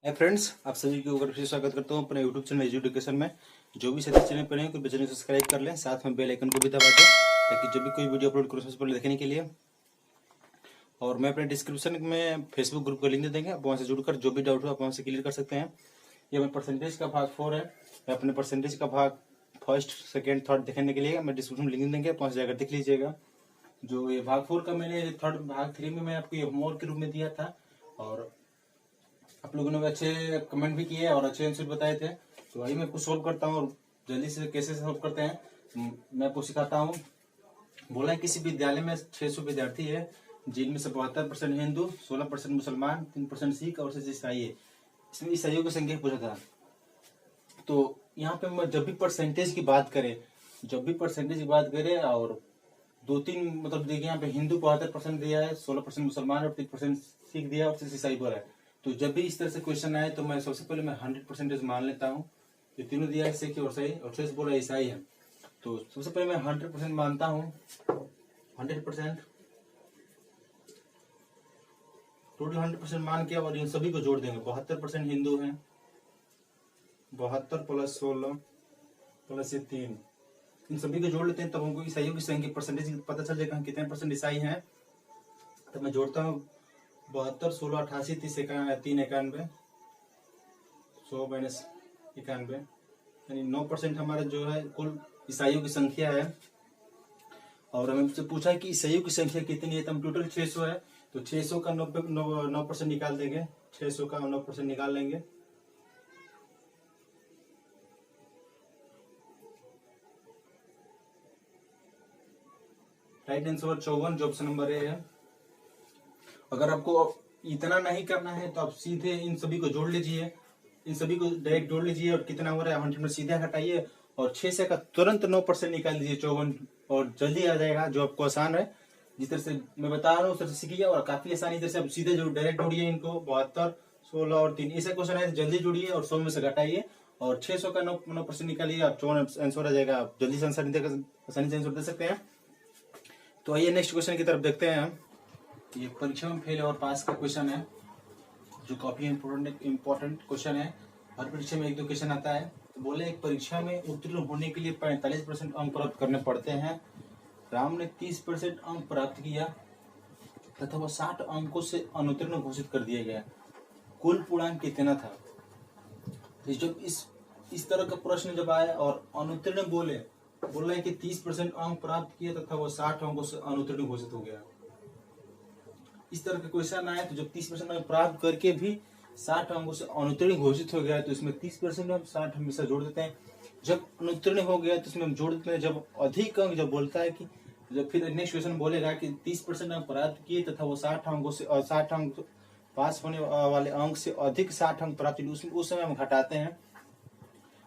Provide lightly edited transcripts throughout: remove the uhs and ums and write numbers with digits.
Hi friends, आप सभी को फिर स्वागत करता हूँ अपने यूट्यूब चैनल एजुकेशन में। जो भी सदस्य चैनल पर हैं कोई चैनल सब्सक्राइब कर लें, साथ में बेल आइकन को भी दबा दें ताकि जब भी कोई वीडियो अपलोड करूँ सबसे पहले देखने के लिए। और मैं अपने डिस्क्रिप्शन में फेसबुक ग्रुप का लिंक दे देंगे, आप वहाँ से जुड़कर जो भी डाउट हो आप वहाँ से क्लियर कर सकते हैं। ये मैं परसेंटेज का भाग 4 है, मैं अपने परसेंटेज का भाग फर्स्ट सेकेंड थर्ड देखने के लिए मैं डिस्क्रिप्शन में लिंक देंगे, आप वहाँ से जाकर देख लीजिएगा। जो ये भाग 4 का मैंने थर्ड भाग 3 में मैं आपको ये होमवर्क के रूप में दिया था और आप लोगों ने अच्छे कमेंट भी किए और अच्छे आंसर बताए थे। तो वही मैं कुछ सोल्व करता हूँ और जल्दी से कैसे सोल्व करते हैं मैं आपको सिखाता हूँ। बोला है किसी विद्यालय में 600 विद्यार्थी है, जिनमें से 72% हिंदू, 16% मुसलमान, 3% सिख और 6 ईसाई है। इसमें ईसाइयों की संख्या पूछा था। तो यहाँ पे मैं जब भी परसेंटेज की बात करें और 2-3 मतलब देखिए यहाँ पे हिंदू 72% दिया है, 16% मुसलमान और 3% सिख दिया और 6 ईसाई बोला है। तो जब भी इस तरह से क्वेश्चन आए तो मैं सबसे पहले मैं 100% मान लेता हूँ। ये तीनों दिया है सिख और सही और 6 बोला ईसाई है, तो सबसे पहले मैं 100% मानता हूँ। 100% टोटल 100% मान के और इन सभी को जोड़ देंगे। 72% हिंदू हैं, 72 + 16 + 3, इन सभी को जोड़ लेते हैं तब हमको ईसाइयों की संख्या परसेंटेज पता चल जाएगा कितने परसेंट ईसाई हैं। तब मैं जोड़ता हूँ 72, 16, 88, 30, 3, 91, 100 - 91 यानी 9% हमारा जो है कुल ईसाइयों की संख्या है। और हमें से पूछा है कि ईसाइयों की संख्या कितनी है, तो हम टोटल 600 है, तो 600 का 9% निकाल देंगे। 600 का 9% निकाल लेंगे। राइट आंसर 54 जो ऑप्शन नंबर ए है। अगर आपको इतना नहीं करना है तो आप सीधे इन सभी को जोड़ लीजिए, इन सभी को डायरेक्ट जोड़ लीजिए और कितना हो रहा है 100 में सीधे घटाइए और 6 से का तुरंत 9% निकाल लीजिए 54 और जल्दी आ जाएगा। जो आपको आसान है, जिस तरह से मैं बता रहा हूँ उस तरह से सीखिए और काफी आसानी इधर से आप सीधे जो डायरेक्ट जोड़िए इनको 72, 16 और 3 ऐसे क्वेश्चन है, जल्दी जोड़िए और 100 में से घटाइए और 600 का 9% निकालिए, आप 54 आंसर आ जाएगा। आप जल्दी से आसानी से आंसर दे सकते हैं। तो आइए नेक्स्ट क्वेश्चन की तरफ देखते हैं हम। ये परीक्षा में फेल और पास का क्वेश्चन है जो काफी इम्पोर्टेंट क्वेश्चन है। हर परीक्षा में 1-2 क्वेश्चन आता है। तो बोले एक परीक्षा में उत्तीर्ण होने के लिए 45% अंक प्राप्त करने पड़ते हैं। राम ने 30% अंक प्राप्त किया तथा वह 60 अंकों से अनुत्तीर्ण घोषित कर दिया गया। कुल पूर्णांक कितना था? तो जब इस तरह का प्रश्न जब आया और अनुत्तीर्ण बोल रहे हैं कि 30% अंक प्राप्त किया तथा वह 60 अंकों से अनुत्तीर्ण घोषित हो गया। इस तरह का क्वेश्चन आया तो जब 30% अंक प्राप्त करके भी 60 अंकों से अनुत्तीर्ण घोषित हो गया तो इसमें 30% हम 60 हमेशा जोड़ देते हैं। जब अनुत्तीर्ण हो गया तो इसमें हम जोड़ देते हैं। जब अधिक अंक जब बोलता है कि जब फिर नेक्स्ट क्वेश्चन बोलेगा कि 30% अंक प्राप्त किए तथा वो 60 अंकों से 60 अंक पास होने वाले अंक से अधिक 60 अंक प्राप्त किए, उस समय हम घटाते हैं।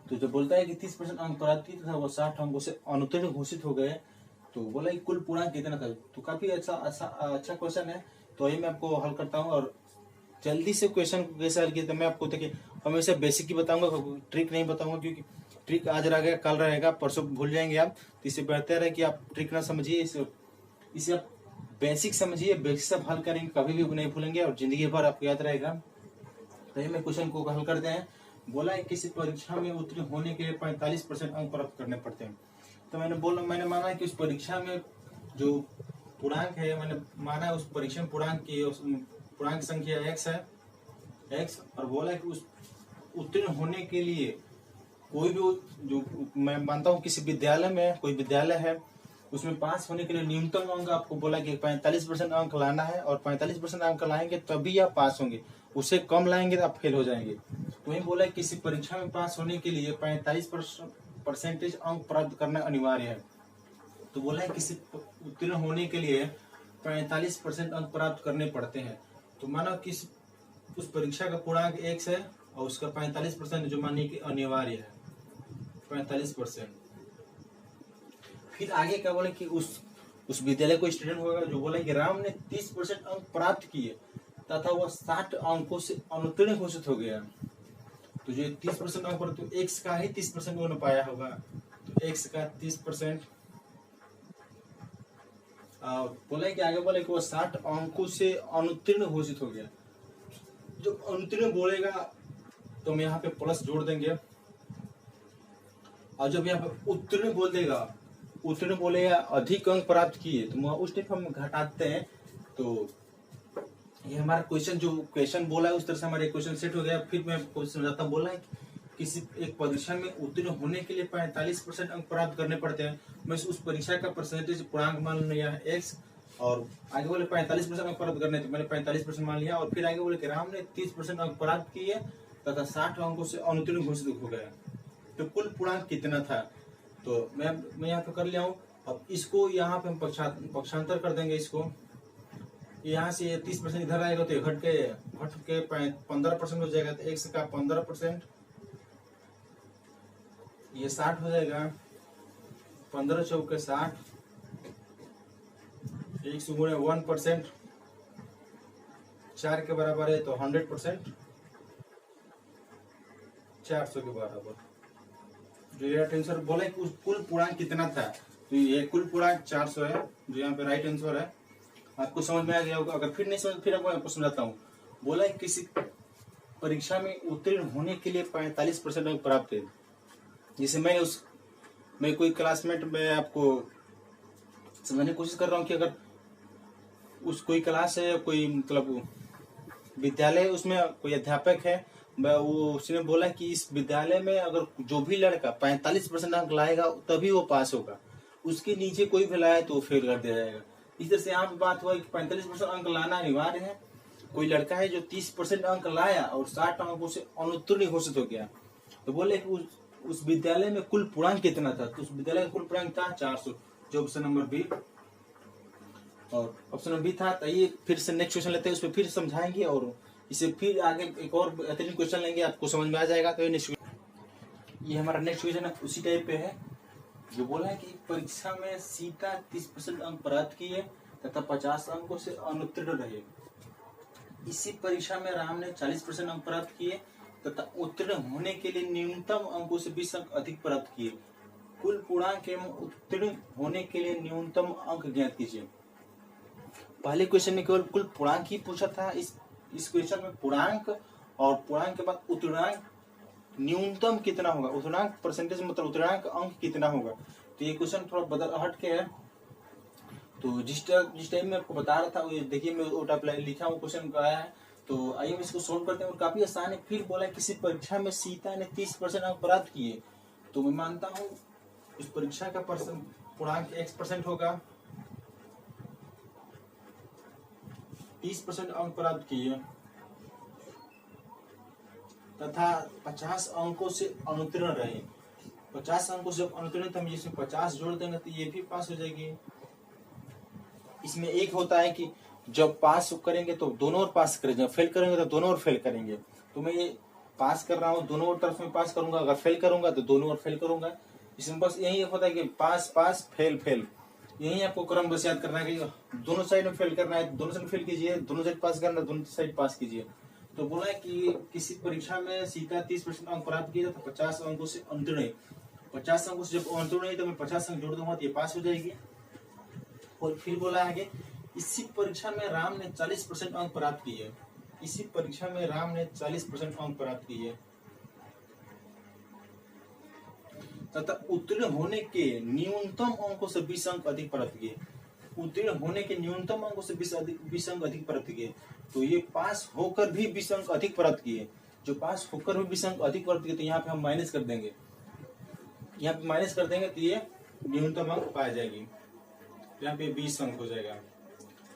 तो जब बोलता है कि 30% अंक प्राप्त किए तथा वो 60 अंकों से अनुत्तीर्ण घोषित हो गए तो बोला कि कुल पूर्णांक कितना था। तो काफी अच्छा क्वेश्चन है। तो ये मैं आपको हल करता हूँ और जल्दी से क्वेश्चन को कैसे हल किया तो मैं आपको देखिए हमेशा बेसिक ही बताऊंगा, ट्रिक नहीं बताऊंगा, क्योंकि ट्रिक आज रहेगा कल रहेगा परसों भूल जाएंगे आप। तो इससे बेहतर है कि आप ट्रिक ना समझिए, इसे आप बेसिक समझिए, बेसिक से हल करेंगे कभी भी नहीं भूलेंगे और जिंदगी भर आपको याद रहेगा। तो ये मैं क्वेश्चन को हल करते हैं। बोला है किसी परीक्षा में उत्तीर्ण होने के लिए 45% अंक प्राप्त करने पड़ते हैं। तो मैंने माना कि उस परीक्षा में जो पूर्णांक है, मैंने माना उस परीक्षा में पूर्णांक की पूर्णांक संख्या x है, x, और बोला कि उस उत्तीर्ण होने के लिए कोई भी जो मैं मानता हूँ किसी विद्यालय में कोई विद्यालय है उसमें पास होने के लिए न्यूनतम अंक आपको बोला कि 45% अंक लाना है और 45% अंक लाएंगे तभी आप पास होंगे, उससे कम लाएंगे तो आप फेल हो जाएंगे। तो वही बोला किसी परीक्षा में पास होने के लिए 45% अंक प्राप्त करना अनिवार्य है। तो बोला है किसी उत्तीर्ण होने के लिए 45% अंक प्राप्त करने पड़ते हैं। तो माना कि उस परीक्षा का पूर्णांक x है और उसका 45% जो मानने की अनिवार्य है 45%। फिर आगे क्या बोले कि उस विद्यालय को स्टूडेंट होगा जो बोला कि राम ने 30% अंक प्राप्त किए तथा वह 60 अंकों से अनुत्तीर्ण घोषित हो गया। तो जो 30% अंक पर तो x का ही 30% उन्होंने पाया होगा, तो x का 30%। बोला कि आगे बोले कि वो 60 अंकों से अनुत्तीर्ण घोषित हो गया। जब अनुत्तीर्ण बोलेगा तो हम यहाँ पे प्लस जोड़ देंगे, और जब यहाँ पे उत्तीर्ण बोल देगा, उत्तीर्ण बोलेगा अधिक अंक प्राप्त किए, तो उस टाइप हम घटाते हैं। तो ये हमारा क्वेश्चन, जो क्वेश्चन बोला है उस तरह से हमारे क्वेश्चन सेट हो गया। फिर मैं क्वेश्चन समझाता हूँ। बोला है किसी एक परीक्षा में उत्तीर्ण होने के लिए 45% अंक प्राप्त करने पड़ते हैं। मैं उस परीक्षा का परसेंटेज पूर्णांक मान लिया एक्स, और आगे बोले 45% अंक प्राप्त करने, तो मैंने 45% मान लिया। और फिर आगे बोले कि राम ने 30% अंक प्राप्त किए तथा 60 अंकों से अनुत्तीर्ण घोषित हो गया, तो कुल पूर्णांक कितना था। तो मैं यहाँ पे कर लिया हूँ। अब इसको यहाँ पे हम पक्षांतर कर देंगे। इसको यहाँ से 30% इधर आएगा तो घट के 15% हो जाएगा, तो x का 15%, ये 60 हो जाएगा, 15 चौके 60, 1/1%, 4 के बराबर है तो 100%, 400 के बराबर। जो ये राइट आंसर बोला कि कुल पूर्णांक कितना था, तो ये कुल पूर्णांक 400 है, जो यहाँ पे राइट आंसर है। आपको समझ में आ गया होगा। अगर फिर नहीं समझ, फिर आपको समझाता हूँ। बोला है किसी परीक्षा में उत्तीर्ण होने के लिए 45% अंक प्राप्त है। जैसे मैं कोई क्लासमेट में आपको समझने की कोशिश कर रहा हूँ कि अगर कोई क्लास है, कोई मतलब विद्यालय, उसमें कोई अध्यापक है, उसने बोला कि इस विद्यालय में अगर जो भी लड़का 45% अंक लाएगा तभी वो पास होगा, उसके नीचे कोई भी लाए तो वो फेल कर दिया जाएगा। इस तरह से यहाँ बात हुआ कि 45% अंक लाना अनिवार्य है। कोई लड़का है जो 30% अंक लाया और 60 अंकों से अनुत्तीर्ण घोषित हो गया, तो बोले कि उस विद्यालय में कुल पूर्णांक कितना था, तो उस विद्यालय का कुल पूर्णांक था 400, जो ऑप्शन नंबर बी। और ऑप्शन नंबर बी था। तो ये फिर से नेक्स्ट क्वेश्चन लेते हैं, उसमें फिर समझाएंगे और इसे फिर आगे एक और बेहतरीन क्वेश्चन लेंगे, आपको समझ में आ जाएगा। तो ये हमारा नेक्स्ट क्वेश्चन है, उसी टाइप पे है। जो बोला है कि परीक्षा में सीता 30% अंक प्राप्त किए तथा 50 अंकों से अनुत्तीर्ण रहे। इसी परीक्षा में राम ने 40% अंक प्राप्त किए तथा उत्तीर्ण होने के लिए न्यूनतम अंकों से 20 अंक अधिक प्राप्त किए। कुल पूर्णांक एवं उत्तीर्ण होने के लिए न्यूनतम अंक ज्ञात कीजिए। पहले क्वेश्चन में केवल कुल पूर्णांक ही पूछा था। इस क्वेश्चन में पूर्णांक और पूर्णांक के बाद उत्तीर्णांक न्यूनतम कितना होगा, उत्तीर्णांक परसेंटेज मतलब उत्तीर्णांक अंक कितना होगा। तो ये क्वेश्चन थोड़ा बदल हट के है। तो जिस टाइम में आपको बता रहा था, देखिए मैं वो टाइप लिखा हूँ, क्वेश्चन आया है। तो आइए हम इसको सोल्व करते हैं, और काफी आसान है। फिर बोला किसी परीक्षा में सीता ने 30% अंक प्राप्त किए, तो मैं मानता हूँ उस परीक्षा का पूर्णांक x% होगा। 30% अंक प्राप्त किए तथा 50 अंकों से अनुत्तीर्ण रहे। 50 अंकों से अनुत्तीर्ण, तो हम इसमें 50 जोड़ देंगे तो ये भी पास हो जाएगी। इसमें एक होता है कि जब पास करेंगे तो दोनों ओर पास करेंगे, फेल करेंगे तो दोनों ओर फेल करेंगे। तो मैं ये पास कर रहा हूँ, दोनों ओर तरफ में पास करूंगा। अगर फेल करूंगा तो दोनों ओर फेल करूंगा। इसमें बस यही होता है कि पास पास फेल फेल, यही आपको क्रम बस याद करना है कि दोनों साइड में फेल करना है, दोनों साइड फेल कीजिए, दोनों साइड पास करना, दोनों साइड पास कीजिए। तो बोला है कि किसी परीक्षा में सीता 30% अंक प्राप्त किया तो 50 अंकों से अनुत्तीर्ण। 50 अंकों से जब अनुत्तीर्ण है तो मैं 50 अंक जोड़ दूंगा तो ये पास हो जाएगी। और फिर बोला है कि इसी परीक्षा में राम ने 40% अंक प्राप्त किए। इसी परीक्षा में राम ने 40% अंक प्राप्त किए तथा उत्तीर्ण होने के न्यूनतम अंकों से 20 अंक अधिक प्राप्त किए। उत्तीर्ण होने के न्यूनतम अंकों से 20 अंक अधिक प्राप्त किए। तो ये पास होकर भी 20 अंक अधिक प्राप्त किए। जो पास होकर भी 20 अंक अधिक प्राप्त किए, तो यहाँ पे हम माइनस कर देंगे। यहाँ पे माइनस कर देंगे तो ये न्यूनतम अंक पाई जाएगी। यहाँ पे 20 अंक हो जाएगा।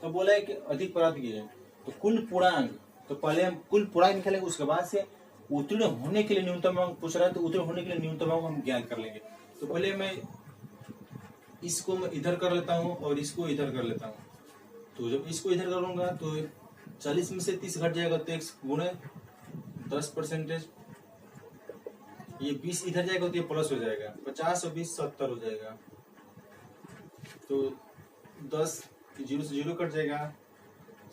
तो बोला है कि अधिक प्राप्त किए, तो कुल पूर्णांक, तो पहले हम कुल पूर्णांक निकालेंगे, उसके बाद से उत्तीर्ण होने के लिए न्यूनतम अंक पूछ रहा है, तो उत्तीर्ण होने के लिए न्यूनतम अंक हम ज्ञात कर लेंगे। तो पहले मैं इसको मैं इधर कर लेता हूँ और इसको इधर कर लेता हूँ। तो जब इसको इधर करूंगा तो 40 में से 30 घट जाएगा, तो x गुणे 10%, ये 20 इधर जाएगा तो ये प्लस हो जाएगा, 50 और 20 70 हो जाएगा। तो 10 0 से 0 कट जाएगा,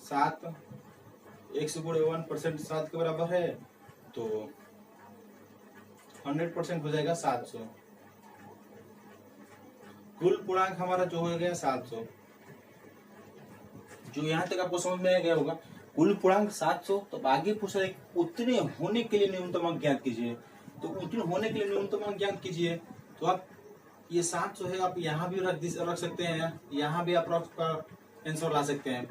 7 x गुणे 1% 7 के बराबर है, तो 100% हो जाएगा 700। कुल पूर्णांक हमारा जो हो गया 700। जो यहाँ तक आपको समझ में आ गया होगा। कुल पूर्णांक 700, तो आगे पूछ रहे उतने होने के लिए न्यूनतम अंक ज्ञात कीजिए। तो उतने होने के लिए न्यूनतम अंक ज्ञात कीजिए, तो आप ये 700 है, आप यहाँ भी रख सकते हैं, यहाँ भी आप आंसर ला सकते हैं।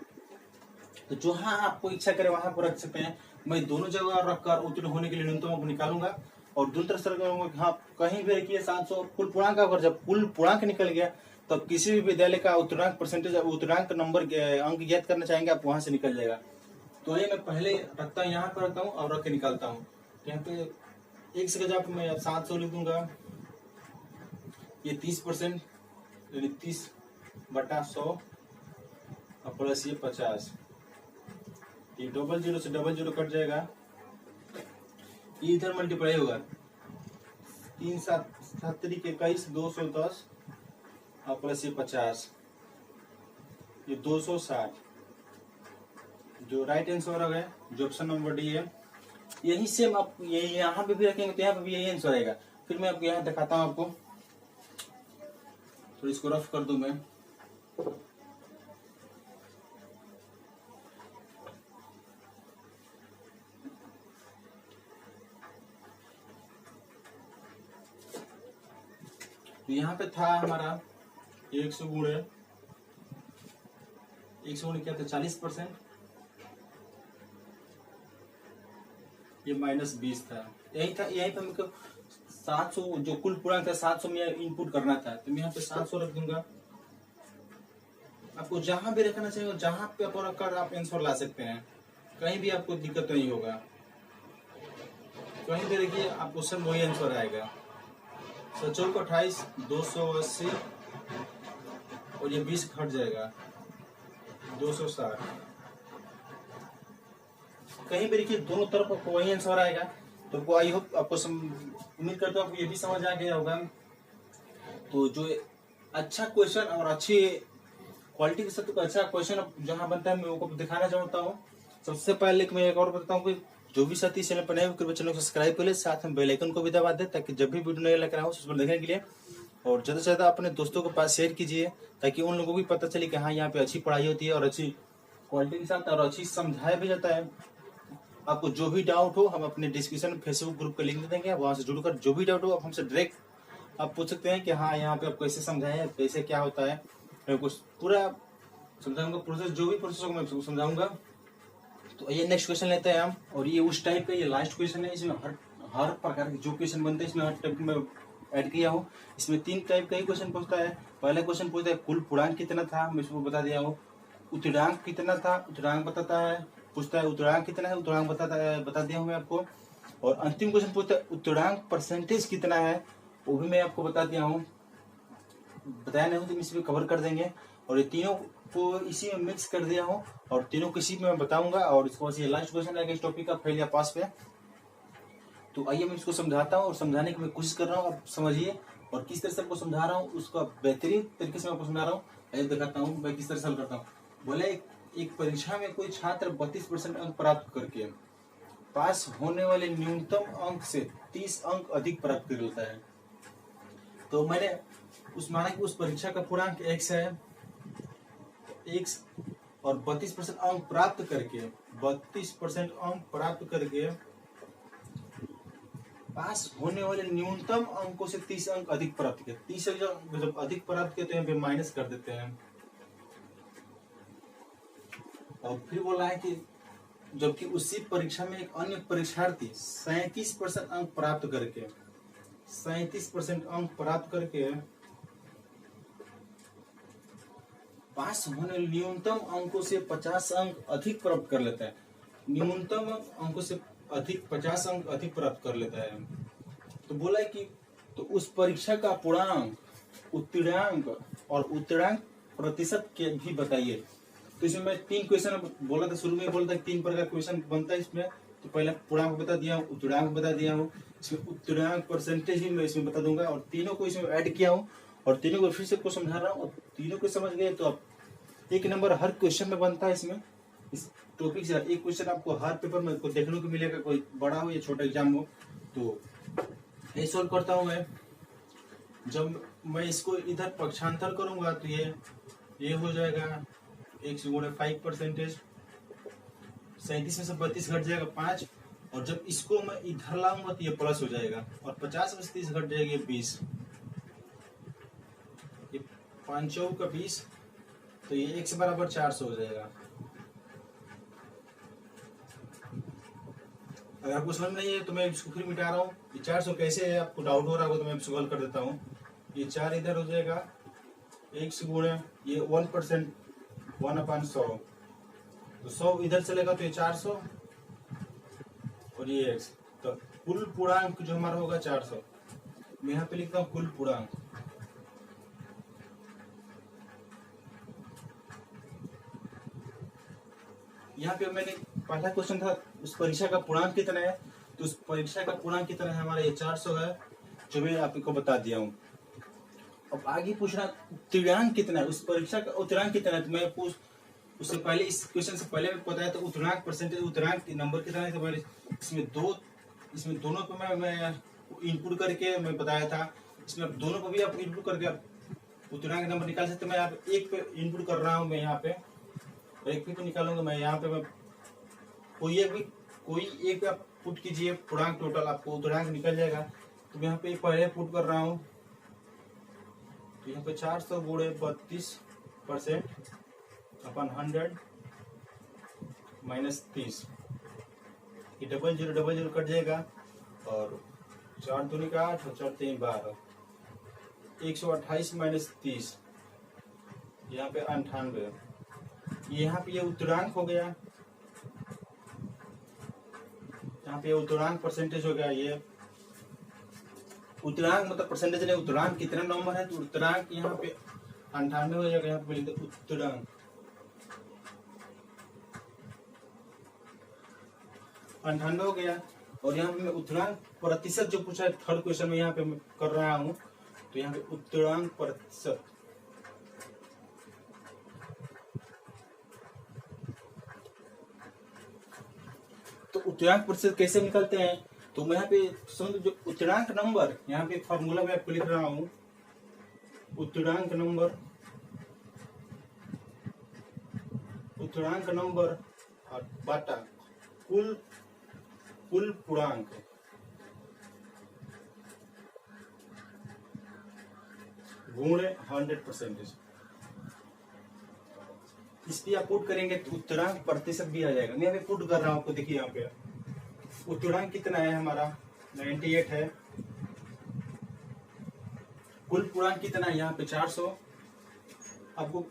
तो जहाँ आपको इच्छा करे वहां पर रख सकते हैं। मैं दोनों जगह रखकर उतने होने के लिए न्यूनतम अंक निकालूंगा और दोनों तरफ से हाँ कहीं भी रखिए 700 कुल पूर्णांक का। जब कुल पूर्णांक निकल गया तब तो किसी भी विद्यालय का उत्तरांक परसेंटेज उत्तरांक नंबर अंक ज्ञात करना चाहेंगे आप, वहां से निकल जाएगा। तो ये मैं पहले रखता हूँ, यहाँ पर रखता हूँ और रख के निकालता हूँ। यहाँ पे एक से जब मैं 700 लिख दूंगा, ये 30% यानी 30/100 और प्लस ये 50, ये डबल जीरो से डबल जीरो कट जाएगा, ये इधर मल्टीप्लाई होगा 3 7 7 21 210 और प्लस ये 50, ये 260। जो राइट आंसर है जो ऑप्शन नंबर डी है, यही सेम आप यही यहाँ पे भी रखेंगे तो यहाँ पे भी यही आंसर आएगा। फिर मैं आपको यहाँ दिखाता हूँ आपको, तो इसको रफ कर दूं मैं। तो यहाँ पे था हमारा 100 गुणे 100 गुणे क्या था 40%, ये -20 था। यही था, यही पे हमको 700 जो कुल पूर्णांक था 700 में इनपुट करना था, तो मैं यहाँ पे 700 रख दूंगा। आपको जहां भी रखना चाहिए जहां पे आप रखकर आप आंसर ला सकते हैं, कहीं भी आपको दिक्कत नहीं होगा। कहीं भी रखिए आप क्वेश्चन वही आंसर आएगा। 7 28 280 और ये 20 घट जाएगा 260। कहीं भी देखिए दोनों तरफ आपको वही आंसर आएगा। तो आई होप आपको उम्मीद करता हूँ आपको ये भी समझ आ गया होगा। तो जो अच्छा क्वेश्चन और अच्छी क्वालिटी के साथ अच्छा क्वेश्चन जहां बनता है मैं वो दिखाना चाहता हूँ। सबसे पहले मैं एक और बताता हूँ कि जो भी साथी चैनल पर नए हो कृपया चैनल को सब्सक्राइब कर ले, साथ में बेल आइकन को भी दबा दे ताकि जब भी वीडियो नया लेकर आऊँ उस पर देखने के लिए, और ज्यादा से ज्यादा अपने दोस्तों के पास शेयर कीजिए ताकि उन लोगों को भी पता चले कि हाँ यहाँ पे अच्छी पढ़ाई होती है और अच्छी क्वालिटी के साथ और अच्छी समझाया भी जाता है। आपको जो भी डाउट हो हम अपने डिस्क्रिप्शन फेसबुक ग्रुप का लिंक दे देंगे, वहां से जुड़कर जो भी डाउट हो आप हमसे डायरेक्ट आप पूछ सकते हैं कि हाँ यहाँ पे आप कैसे समझाएं, कैसे क्या होता है, मैं कुछ पूरा समझाऊंगा। प्रोसेस जो भी प्रोसेस होगा मैं समझाऊंगा। तो ये नेक्स्ट क्वेश्चन लेते हैं हम, और ये उस टाइप का ये लास्ट क्वेश्चन है। इसमें हर प्रकार के जो क्वेश्चन बनते हैं इसमें हर टाइप में ऐड किया हूँ। इसमें 3 टाइप का ही क्वेश्चन पूछता है। पहला क्वेश्चन पूछता है कुल पूर्णांक कितना था, मैं इसको बता दिया हूँ। उत्तरांक कितना था, उत्तरांक बताता है। पूछता है उत्तरांक कितना है, उत्तरांक बता दिया हूँ मैं आपको। और अंतिम क्वेश्चन पूछता है उत्तरांक परसेंटेज कितना है, वो भी मैं आपको बता दिया हूँ। बताया नहीं तो इसमें कवर कर देंगे। और ये तीनों को इसी में मिक्स कर दिया हूँ और तीनों किसी में मैं बताऊंगा। और इसको ये लास्ट क्वेश्चन है इस टॉपिक का, फेल या पास पे। तो आइए मैं इसको समझाता हूँ और समझाने की मैं कोशिश कर रहा हूँ, आप समझिए। और किस तरह से आपको समझा रहा हूँ उसका बेहतरीन तरीके से मैं आपको समझा रहा हूँ। आइए दिखाता हूँ मैं किस तरह से हल करता हूँ। बोले एक परीक्षा में कोई छात्र 32% अंक प्राप्त करके पास होने वाले न्यूनतम अंक से 30 अंक अधिक प्राप्त कर लेता है। तो मैंने उस माना कि उस परीक्षा का पूर्णांक x है, x और 32% अंक प्राप्त करके 32% अंक प्राप्त करके पास होने वाले न्यूनतम अंकों से 30 अंक अधिक प्राप्त किया। 30 जब अधिक प्राप्त किया तो यहाँ पे माइनस कर देते हैं। और फिर बोला है कि जबकि उसी परीक्षा में एक अन्य परीक्षार्थी 37% अंक प्राप्त करके 37% अंक प्राप्त करके पास होने न्यूनतम अंकों से 50 अंक अधिक प्राप्त कर लेता है। न्यूनतम अंकों से अधिक 50 अंक अधिक प्राप्त कर लेता है। तो बोला है कि तो उस परीक्षा का पूर्णांक, उत्तीर्णांक और उत्तीर्णांक प्रतिशत के भी बताइए। तो इसमें मैं 3 क्वेश्चन बोला था, शुरू में बोला था 3 प्रकार क्वेश्चन बनता है इसमें। तो पहले पूर्णांक बता दिया हूँ, उत्तीर्णांक बता दिया हूँ, इसमें उत्तीर्णांक परसेंटेज भी मैं इसमें बता दूंगा और तीनों को इसमें ऐड किया हूँ और तीनों को फिर से आपको समझा रहा हूँ। तीनों को समझ गए तो आप 1 नंबर हर क्वेश्चन में बनता है। इसमें इस टॉपिक से एक क्वेश्चन आपको हर पेपर में देखने को मिलेगा, कोई बड़ा हो या छोटा एग्जाम हो। तो ये सॉल्व करता हूँ मैं। जब मैं इसको इधर पक्षांतर करूंगा तो ये हो जाएगा 1 गुणे 5% 37 में से 32 घट जाएगा 5, और जब इसको मैं इधर लाऊंगा तो ये प्लस हो जाएगा, और 50 में से 30 घट जाएगी 20, ये 5 का 20, तो ये 1 से बराबर 400 हो जाएगा। अगर आपको समझ नहीं है तो मैं इसको फिर मिटा रहा हूँ। ये 400 कैसे है, आपको डाउट हो रहा होगा तो मैं इसको हल कर देता हूँ। ये 4 इधर हो जाएगा, 1 से गुणे ये 1%, 1/100, तो 100 इधर चलेगा तो ये 400 और ये x, तो कुल पूर्णांक जो हमारा होगा 400। मैं यहाँ पे लिखता हूँ कुल पूर्णांक। यहाँ पे मैंने पहला क्वेश्चन था उस परीक्षा का पूर्णांक कितना है, तो उस परीक्षा का पूर्णांक कितना है हमारा, ये 400 है, जो मैं आपको बता दिया हूँ। अब आगे पूछना उत्तीर्णांक कितना है, उस परीक्षा का उत्तीर्णांक कितना है, तो मैं पूछ उससे पहले, इस क्वेश्चन से पहले मैं बताया तो उत्तीर्णांक परसेंटेज, उत्तीर्णांक नंबर कितना है, तो मैंने इसमें दोनों पे मैं इनपुट करके मैं बताया था। इसमें दोनों पे भी आप इनपुट करके आप उत्तीर्णांक नंबर निकाल सकते। मैं यहाँ पे एक पे इनपुट कर रहा हूँ, मैं यहाँ पे एक पे निकालूंगा। मैं यहाँ पे मैं कोई एक पे आप पुट कीजिए पूर्णांक, टोटल आपको उत्तीर्णांक निकल जाएगा। तो मैं यहाँ पे पहले पुट कर रहा हूँ, तो यहाँ पे 400 गुणे 32% अपन 100 माइनस 30, ये 0000 कट जाएगा, और 4 दूनी का 8 और 4 3 12, 128 माइनस 30, यहाँ पे 98, यहाँ पे ये उत्तीर्णांक हो गया, यहाँ पे उत्तीर्णांक परसेंटेज हो गया। ये उत्तीर्णांक मतलब परसेंटेज नहीं, उत्तीर्णांक कितना नंबर है, तो उत्तीर्णांक यहाँ पे 98 हो जाएगा। यहाँ पे लिखते उत्तीर्णांक 98 हो गया, और यहाँ पे मैं उत्तीर्णांक प्रतिशत जो पूछा है थर्ड क्वेश्चन में यहाँ पे मैं कर रहा हूँ, तो यहाँ पे उत्तीर्णांक प्रतिशत, तो उत्तीर्णांक प्रतिशत कैसे निकलते हैं, तो मैं यहाँ पे समझ जो उत्तीर्णांक नंबर, यहाँ पे फॉर्मूला में आपको लिख रहा हूँ, उत्तीर्णांक नंबर और बाटा कुल पूर्णांक, गुणे 100%। इस पे आप पुट करेंगे तो उत्तीर्णांक प्रतिशत भी आ जाएगा। मैं अभी पुट कर रहा हूँ आपको, देखिए यहाँ पे उत्तीर्णांक कितना है हमारा 98 है, कुल पूर्णांक कितना है यहाँ पे 400। आपको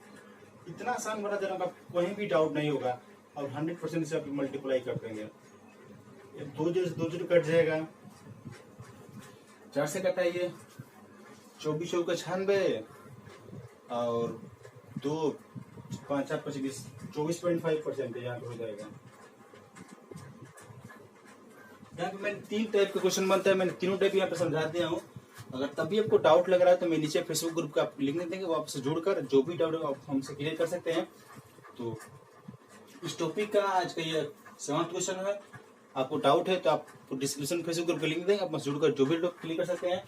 इतना आसान बना देना, कहीं भी डाउट नहीं होगा, और 100% से आप मल्टीप्लाई कर देंगे। 2 जीरो कट जाएगा, 4 से कटाइए, 24 का 96, और 2 5 4 25 24.5% यहाँ पे हो जाएगा। यहाँ पे मैंने 3 टाइप का क्वेश्चन बनता है, मैंने तीनों टाइप यहाँ पे समझा दिया हूँ। अगर तभी आपको डाउट लग रहा है तो मैं नीचे फेसबुक ग्रुप का लिंक दे देंगे, वो आपसे जुड़कर जो भी डाउट है आप हमसे क्लियर कर सकते हैं। तो इस टॉपिक का आज का ये 7वां क्वेश्चन है। आपको डाउट है तो आप डिस्क्रिप्शन फेसबुक ग्रुप का लिंक देंगे, आप जुड़कर जो भी डाउट क्लियर कर सकते हैं।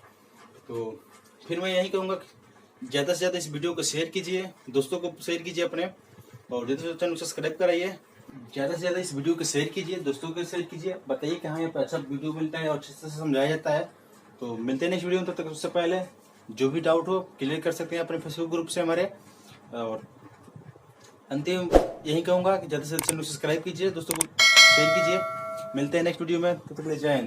तो फिर मैं यही कहूँगा कि ज़्यादा से ज़्यादा इस वीडियो को शेयर कीजिए, दोस्तों को शेयर कीजिए अपने, और ज़्यादा से ज़्यादा चैनल को सब्सक्राइब कराइए। ज़्यादा से ज़्यादा इस वीडियो को शेयर कीजिए, दोस्तों को शेयर कीजिए, बताइए कहाँ यहाँ पे अच्छा वीडियो मिलता है और अच्छे से समझाया जाता है। तो मिलते हैं नेक्स्ट वीडियो में, तब तक उससे पहले जो भी डाउट हो क्लियर कर सकते हैं अपने फेसबुक ग्रुप से हमारे। और अंतिम यही कहूँगा कि ज़्यादा से ज़्यादा चैनल को सब्सक्राइब कीजिए, दोस्तों को शेयर कीजिए। मिलते हैं नेक्स्ट वीडियो में, तब तक ले जय हिंद।